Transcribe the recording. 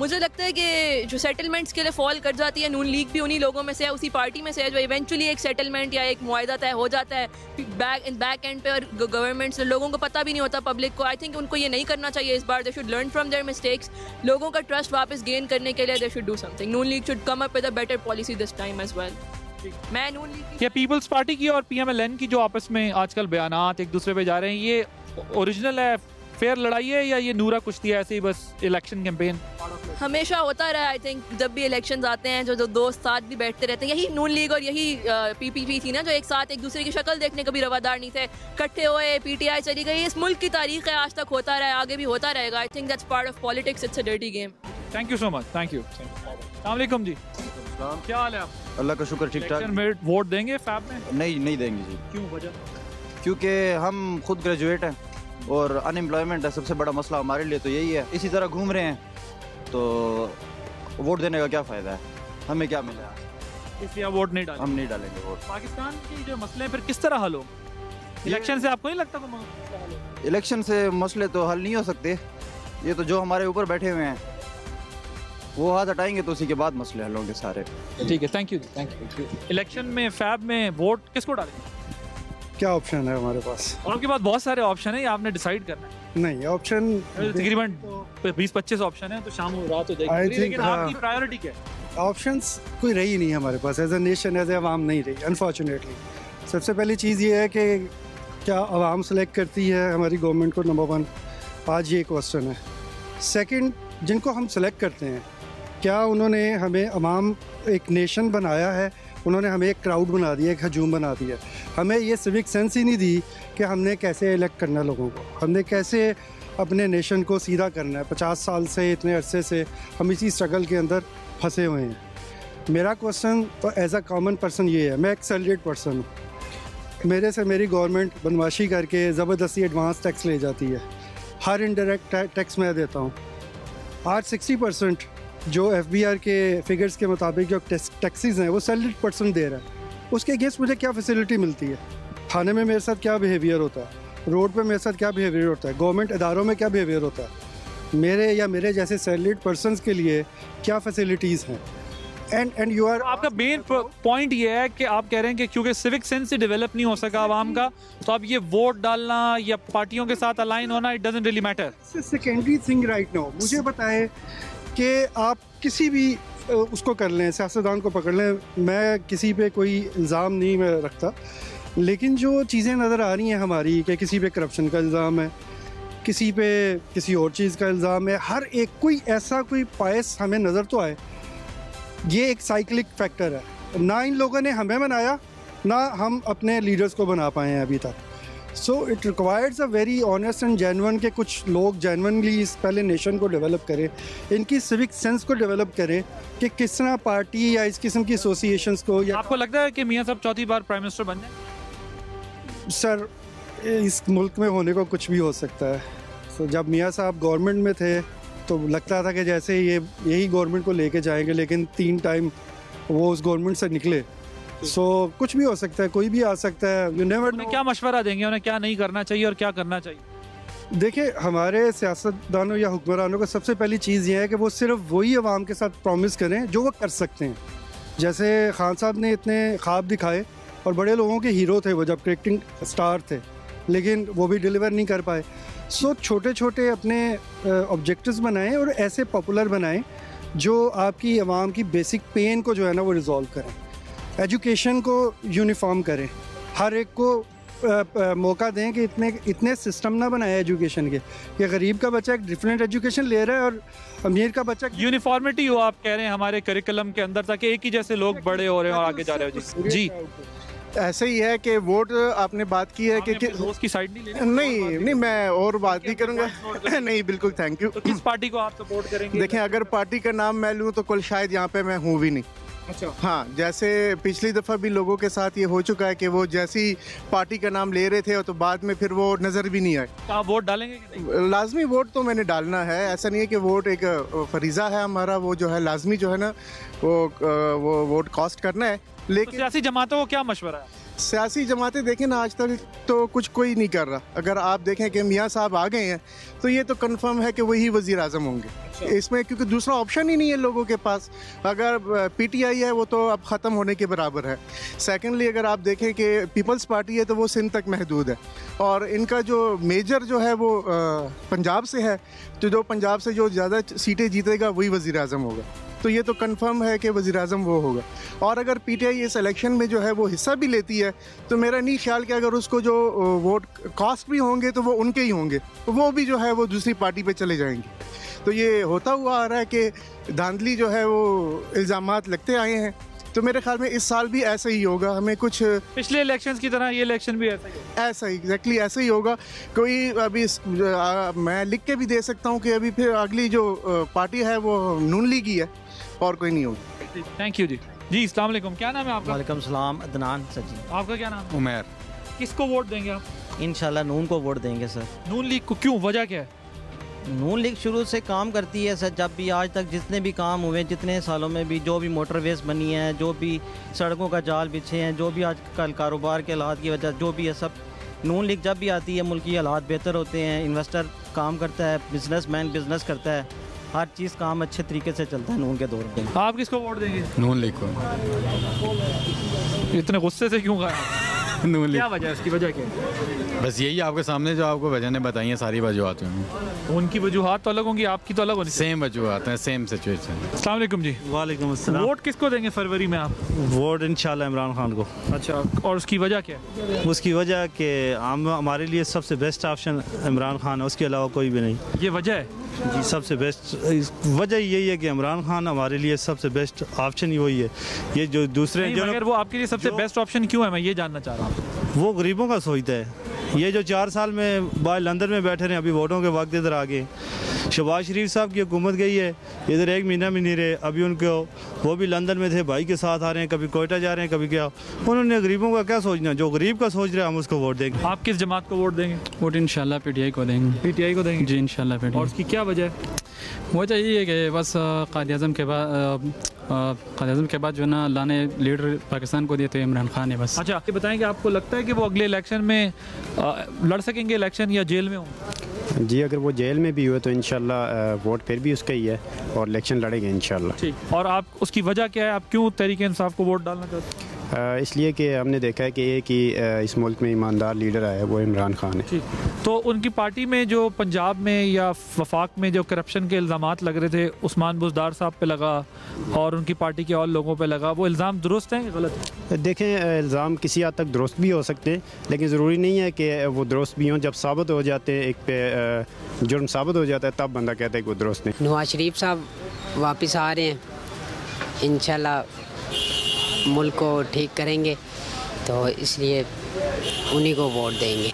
मुझे लगता है कि जो सेटलमेंट्स के लिए फॉल कर जाती है, नून लीग भी उन्हीं लोगों में से है, उसी पार्टी में से है जो इवेंचुअली एक सेटलमेंट या एक मुआहदा तय हो जाता है बैक एंड पे, और गवर्नमेंट से लोगों को पता भी नहीं होता, पब्लिक को। आई थिंक उनको ये नहीं करना चाहिए इस बार। They should learn from their mistakes. लोगों का ट्रस्ट वापस गेन करने के लिए they should do something. Noon League should come up with a better policy this time as well. मैं नून लीग या पीपल्स पार्टी की और पीएमएलएन की जो आपस में आजकल बयानात एक दूसरे पे जा रहे हैं, ये ओरिजिनल है, फेयर लड़ाई है, या ये नूरा कुश्ती है ऐसे ही बस इलेक्शन कैंपेन? हमेशा होता रहा। आई थिंक जब भी इलेक्शंस आते हैं जो दोस्त साथ भी बैठते रहते हैं, यही नून लीग और यही पीपीपी थी ना, जो एक साथ एक दूसरे की शक्ल देखने को भी रवादार नहीं थे, इकट्ठे हुए, पीटीआई चली गई। इस मुल्क की तारीख है, आज तक होता रहा है, आगे भी होता रहेगा। I think that's part of politics, it's a dirty game. Thank you so much. Thank you. अस्सलाम वालेकुम जी, क्या हाल है आप? अल्लाह का शुक्र, ठीक ठाक। में वोट देंगे फैब में? नहीं देंगे जी। क्यों, वजह? क्योंकि हम खुद ग्रेजुएट हैं और अनएम्प्लॉयमेंट है सबसे बड़ा मसला हमारे लिए, तो यही है। इसी तरह घूम रहे हैं तो वोट देने का क्या फ़ायदा है, हमें क्या मिला? इसलिए आप वोट नहीं डालेंगे? हम नहीं डालेंगे वोट। पाकिस्तान की जो मसले हैं फिर किस तरह हल हो? इलेक्शन से आपको नहीं लगता कोई मसला हल हो? इलेक्शन से मसले तो हल नहीं हो सकते। ये तो जो हमारे ऊपर बैठे हुए हैं वो हाथ हटाएंगे तो उसी के बाद मसले हल होंगे सारे। ठीक है, थैंक यू। इलेक्शन में फैब में वोट किसको डालेंगे? क्या ऑप्शन है हमारे पास? आपके पास बहुत सारे ऑप्शन है, आपने डिसाइड करना है। नहीं, ऑप्शन तकरीबन 20-25 ऑप्शन है, तो शाम हो रात हो जाएगी, लेकिन आपकी प्रायोरिटी क्या है? ऑप्शंस कोई रही नहीं हमारे पास, as a nation, as a अवाम नहीं रही अनफॉर्चुनेटली। सबसे पहली चीज़ ये है कि क्या अवाम सेलेक्ट करती है हमारी गवर्नमेंट को, नंबर 1 आज ये क्वेश्चन है। सेकंड, जिनको हम सेलेक्ट करते हैं क्या उन्होंने हमें अवाम एक नेशन बनाया है? उन्होंने हमें एक क्राउड बना दिया, एक हजूम बना दिया। हमें ये सिविक सेंस ही नहीं दी कि हमने कैसे इलेक्ट करना है लोगों को, हमने कैसे अपने नेशन को सीधा करना है। 50 साल से, इतने अरसे से हम इसी स्ट्रगल के अंदर फंसे हुए हैं। मेरा क्वेश्चन तो एज अ कॉमन पर्सन ये है, मैं एक सैलरीड पर्सन हूँ, मेरे से मेरी गवर्नमेंट बदमाशी करके ज़बरदस्ती एडवांस टैक्स ले जाती है। हर इनडायरेक्ट टैक्स मैं देता हूँ। आज 60% जो FBR के फिगर्स के मुताबिक जो टैक्सेस हैं वो सैलरीड पर्सन दे रहा है। उसके अगेंस्ट मुझे क्या फैसिलिटी मिलती है? थाने में मेरे साथ क्या बिहेवियर होता है, रोड पे मेरे साथ क्या बिहेवियर होता है, गवर्नमेंट इदारों में क्या बिहेवियर होता है, मेरे या मेरे जैसे सैलरीड पर्सनस के लिए क्या फैसिलिटीज़ हैं? एंड यू आर, आपका मेन पॉइंट ये है कि आप कह रहे हैं कि क्योंकि सिविक सेंस ही डेवलप नहीं हो सका आवाम का, तो अब ये वोट डालना या पार्टियों के साथ अलाइन होना, it doesn't really matter. Secondary thing right now. मुझे बताएं कि आप किसी भी उसको कर लें, सियासतदान को पकड़ लें, मैं किसी पे कोई इल्ज़ाम नहीं मैं रखता, लेकिन जो चीज़ें नज़र आ रही हैं हमारी कि किसी पे करप्शन का इल्ज़ाम है, किसी पे किसी और चीज़ का इल्ज़ाम है, हर एक कोई ऐसा कोई पायस हमें नज़र तो आए। ये एक साइक्लिक फैक्टर है। ना इन लोगों ने हमें बनाया, ना हम अपने लीडर्स को बना पाए हैं अभी तक। So it requires a very honest and genuine के कुछ लोग जेन्युइनली इस पहले नेशन को डेवलप करें, इनकी सिविक सेंस को डेवलप करें कि किस तरह पार्टी या इस किस्म की एसोसिएशंस को। या आपको लगता है कि मियां साहब चौथी बार प्राइम मिनिस्टर बन जाए? सर, इस मुल्क में होने को कुछ भी हो सकता है। सो जब मियां साहब गवर्नमेंट में थे तो लगता था कि जैसे यही गवर्नमेंट को लेके जाएंगे, लेकिन 3 टाइम वो उस गवर्नमेंट से निकले। सो कुछ भी हो सकता है, कोई भी आ सकता है। You never know. क्या मशवरा देंगे उन्हें, क्या नहीं करना चाहिए और क्या करना चाहिए? देखिए, हमारे सियासतदानों या हुक्मरानों को सबसे पहली चीज़ ये है कि वो सिर्फ वही आवाम के साथ प्रॉमिस करें जो वो कर सकते हैं। जैसे खान साहब ने इतने ख्वाब दिखाए और बड़े लोगों के हीरो थे वो जब क्रिकेटिंग स्टार थे, लेकिन वो भी डिलीवर नहीं कर पाए। सो छोटे छोटे अपने ऑब्जेक्टिव्स बनाएं और ऐसे पॉपुलर बनाएं जो आपकी आवाम की बेसिक पेन को जो है ना वो रिजॉल्व करें। एजुकेशन को यूनिफॉर्म करें, हर एक को मौका दें कि इतने सिस्टम ना बनाए एजुकेशन के कि गरीब का बच्चा एक डिफरेंट एजुकेशन ले रहा है और अमीर का बच्चा। यूनिफॉर्मिटी हो, आप कह रहे हैं हमारे करिकुलम के अंदर, ताकि एक ही जैसे लोग बड़े हो रहे हैं और आगे जा रहे हो। जी ऐसे ही है कि वोट आपने बात की है कि दोस्त की साइड नहीं लेनी? नहीं, मैं और बात नहीं करूंगा। नहीं, बिल्कुल, थैंक यू। तो किस पार्टी को आप सपोर्ट करेंगे? देखें, अगर पार्टी का नाम मैं लूँ तो कल शायद यहाँ पे मैं हूँ भी नहीं। अच्छा। हाँ, जैसे पिछली दफ़ा भी लोगों के साथ ये हो चुका है कि वो जैसी पार्टी का नाम ले रहे थे तो बाद में फिर वो नज़र भी नहीं आए। आप वोट डालेंगे कि नहीं? लाजमी वोट तो मैंने डालना है। ऐसा नहीं है कि वोट एक फरीज़ा है हमारा, वो जो है लाजमी जो है ना वो वोट कास्ट करना है। लेकिन सियासी जमातों को क्या मशवरा है? सियासी जमातें देखें ना, आज तक तो कुछ कोई नहीं कर रहा। अगर आप देखें कि मियाँ साहब आ गए हैं तो ये तो कंफर्म है कि वही वज़ीर आज़म होंगे इसमें, क्योंकि दूसरा ऑप्शन ही नहीं है लोगों के पास। अगर पीटीआई है वो तो अब ख़त्म होने के बराबर है। सेकेंडली अगर आप देखें कि पीपल्स पार्टी है तो वो सिंध तक महदूद है, और इनका जो मेजर जो है वो पंजाब से है, तो जो पंजाब से जो ज़्यादा सीटें जीतेगा वही वज़ीर आज़म होगा। तो ये तो कंफर्म है कि वज़ीर आज़म वो होगा। और अगर पीटीआई इस इलेक्शन में जो है वो हिस्सा भी लेती है तो मेरा नहीं ख्याल कि अगर उसको जो वोट कास्ट भी होंगे तो वो उनके ही होंगे, तो वो भी जो है वो दूसरी पार्टी पे चले जाएंगे। तो ये होता हुआ आ रहा है कि धांधली जो है वो इल्ज़ामात लगते आए हैं। तो मेरे ख्याल में इस साल भी ऐसा ही होगा। हमें कुछ पिछले इलेक्शंस की तरह ये इलेक्शन भी ऐसा ही एग्जैक्टली ऐसा ही होगा। कोई अभी मैं लिख के भी दे सकता हूँ कि अभी फिर अगली जो पार्टी है वो नून लीग ही है और कोई नहीं होगी। थैंक यू जी। जी अस्सलाम वालेकुम, क्या नाम है आपका? वालेकुम सलाम, अदनान सची। आपका क्या नाम? उमर। किसको वोट देंगे आप? इंशाल्लाह नून को वोट देंगे सर। नून लीग को क्यों, वजह क्या है? नून लीग शुरू से काम करती है सर। जब भी आज तक जितने भी काम हुए, जितने सालों में भी जो भी मोटरवेज बनी है, जो भी सड़कों का जाल बिछे हैं, जो भी आजकल कारोबार के हालात की वजह जो भी है, सब नून लीग जब भी आती है मुल्क की हालात बेहतर होते हैं। इन्वेस्टर काम करता है, बिजनेसमैन बिजनेस करता है, हर चीज़ काम अच्छे तरीके से चलता है नून के दौर में। आप किसको वोट देंगे? नून लीग को। इतने गुस्से से क्यों कहा? नून लीग। क्या वजह है, इसकी वजह क्या है? बस यही आपके सामने जो आपको वजह ने बताई है, सारी वजूहत हैं। उनकी वजूहत तो अलग होंगी, आपकी तो अलग होनी। सेम वजूहत हैं, सेम सिचुएशन। अस्सलाम वालेकुम जी। वालेकुम अस्सलाम। वोट किसको देंगे फरवरी में आप? वोट इंशाल्लाह इमरान खान को। अच्छा, और उसकी वजह क्या है? उसकी वजह कि हम हमारे लिए सबसे बेस्ट ऑप्शन इमरान खान है, उसके अलावा कोई भी नहीं। ये वजह है जी, सबसे बेस्ट वजह यही है कि इमरान खान हमारे लिए सबसे बेस्ट ऑप्शन ही वही है। ये जो दूसरे जो मगर वो आपके लिए सबसे बेस्ट ऑप्शन क्यों है, मैं ये जानना चाह रहा हूँ। वो गरीबों का सोचता है। ये जो 4 साल में बाहर लंदन में बैठे रहे, अभी वोटों के वक्त इधर आ गए। शहबाज शरीफ साहब की हुकूमत गई है, इधर 1 महीना भी नहीं रहे। अभी उनको वो भी लंदन में थे, भाई के साथ आ रहे हैं, कभी कोयटा जा रहे हैं, कभी क्या। उन्होंने गरीबों का क्या सोचना, जो गरीब का सोच रहे हैं हम उसको वोट देंगे। आप किस जमात को वोट देंगे? वोट इंशाल्लाह पीटीआई को देंगे। पीटीआई को देंगे जी इंशाल्लाह और पीटीआई। उसकी क्या वजह है? वजह यही है कि बस कायद-ए-आज़म के बाद जो है ना अल्लाह ने लीडर पाकिस्तान को दिए थे इमरान खान है बस। अच्छा, ये बताएं कि आपको लगता है कि वो अगले इलेक्शन में लड़ सकेंगे इलेक्शन, या जेल में होंगे? जी, अगर वो जेल में भी हुए तो इंशाल्लाह वोट फिर भी उसका ही है और इलेक्शन लड़ेंगे इंशाल्लाह। ठीक। और आप उसकी वजह क्या है, आप क्यों तहरीक इंसाफ को वोट डालना चाहते हैं? इसलिए कि हमने देखा है कि एक ही इस मुल्क में ईमानदार लीडर आया है, वो इमरान खान है। ठीक। तो उनकी पार्टी में जो पंजाब में या वफाक में जो करप्शन के इल्ज़ामात लग रहे थे, उस्मान बुज़दार साहब पे लगा और उनकी पार्टी के और लोगों पे लगा, वो इल्ज़ाम दुरुस्त हैं या गलत? देखें, इल्ज़ाम किसी हद तक दुरुस्त भी हो सकते हैं, लेकिन ज़रूरी नहीं है कि वो दुरुस्त भी हों। जब साबित हो जाते हैं, एक पे जुर्म साबित हो जाता है, तब बंदा कहता है कि वो दुरुस्त नहीं। नवाज शरीफ साहब वापस आ रहे हैं, इंशाल्लाह मुल्क को ठीक करेंगे, तो इसलिए उन्हीं को वोट देंगे।